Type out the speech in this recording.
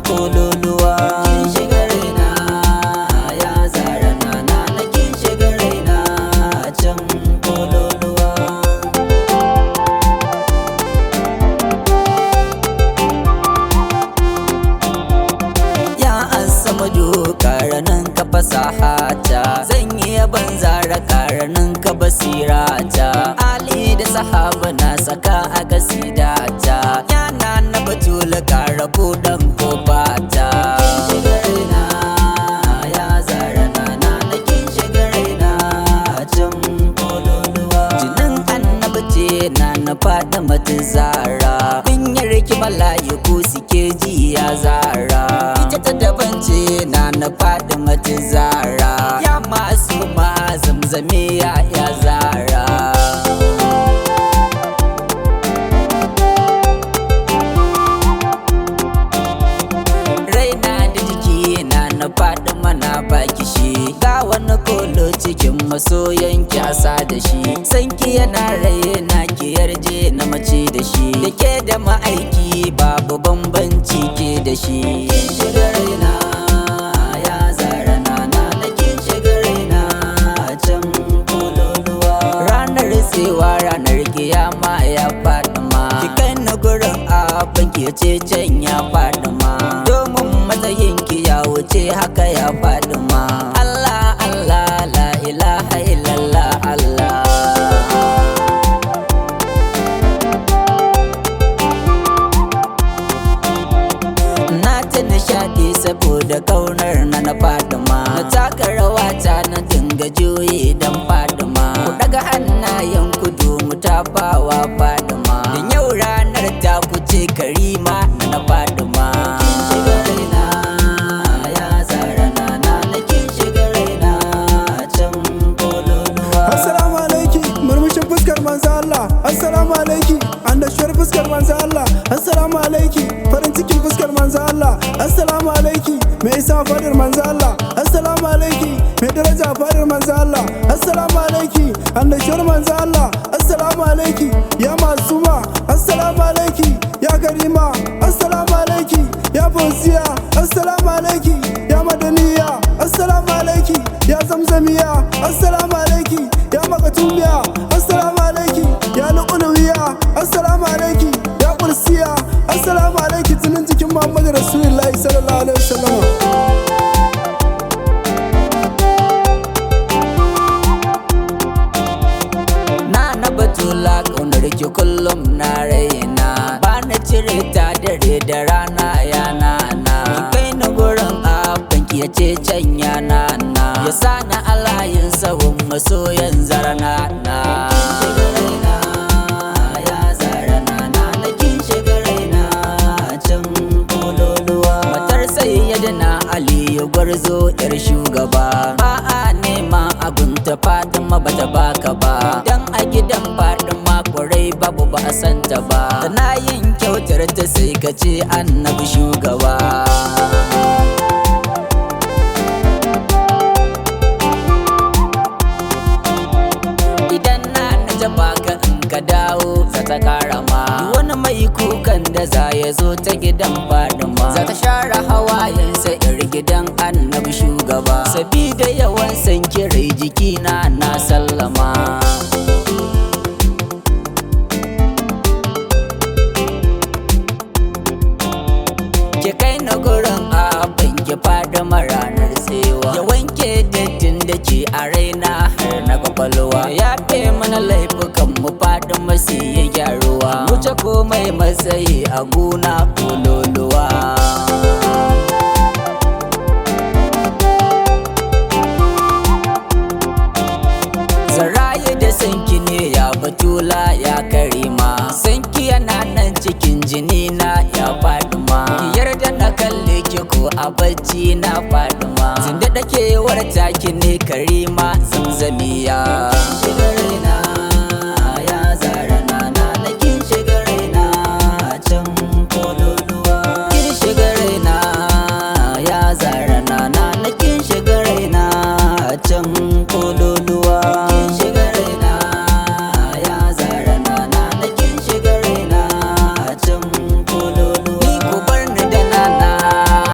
kololuwa kin shiga raina ya zara nana na kin shiga raina can kololuwa ya asama karanin ka fasahata zan yi ban zara karanin ka basirata ali da sahaba na saka a gasidata yana na batula karabu dan kofata kin shiga raina ya zara nana na kin shiga raina can kololuwa jinin annabi ce na fada mata zara kunyar ki mala'iku suke ji ya zara ita ta daban ce na fada mata zara ya masu ma zamzame ya zara na faɗi mana baki shi ga wani kolo cikin masoyan kyasa da shi sanki yana raye na ki yarje na mace da shi da ke da ma'aiki babu bambanci ke da shi kin shiga raina ya zara nana na kin shiga raina can kololuwa ranar tsewa ranar kiyama ya faɗi ma ki kai na gurin abin ki ce can ya faɗi ma domin matsayin ki ya wuce haka ya faɗi ma Allah Allah la ilaha illallah Allah na ta nishaɗi saboda kaunar na faɗi ma na taka rawata na dinga juyi dan faɗi ma ku daga hannayen kudu mu tafawa faɗi ma dan yau ranar ta kuce karima na faɗi ma kin shiga raina ya zara nana na kin shiga raina can kololuwa assalamu alaiki murmushin fuskar manzo Allah assalamu alaiki annashuwar fuskar manzo Allah assalamu alaiki farin cikin fuskar manzo Allah assalamu alaiki mai isa fadar manzo Allah assalamu alaiki mai daraja fadar manzo Allah assalamu alaiki annashuwar manzo Allah assalamu alaiki ya masuma assalamu alaiki ya karima assalamu alaiki ya fauziya assalamu alaiki ya madaniya assalamu alaiki ya zamzamiya assalamu alaiki ya makatumiya assalamu alaiki ya lu'uluwiya assalamu alaiki ya kursiya assalamu alaiki tunin jikin muhammadu rasulullahi sallallahu alaihi wasallam na batula kaunar ki kullum na raina ba na cire ta dare da rana ya nana kai na gurin abin ki ya ce can ya nana ya sa na alayin sahun masoyan zarana na ya zara nana na kin shiga raina can kololuwa matar sayyidina ali ya gwarzo yar shugaba ba a nema abun ta Fatima bata baka ba dan a gidan Fatima kwarai babu ba a santa ba tana yin kyautar ta sai ka ce annabi shugaba idan na jaba ka in ka dawo za ta karama wani mai kukan da za ya zo ta gidan Fatima za ta share hawayensa ir gidan annabi shugaba sabida yawan san kirai jikina na sallama ki kai na gurin abin ki Fatima ranar tsewa ya wanke dattin da ke a raina har na kwakwalwa ya fe mana laifukan mu Fatima sai ya gyaruwa wuce komai matsayi a gona kololuwa zaraye da sanki ne ya batula ya karima sanki yana nan cikin jini na ya Fatima ki yarda na kalle ki ko a bacci na Fatima zinde dake warta ki ne karima zamzamiya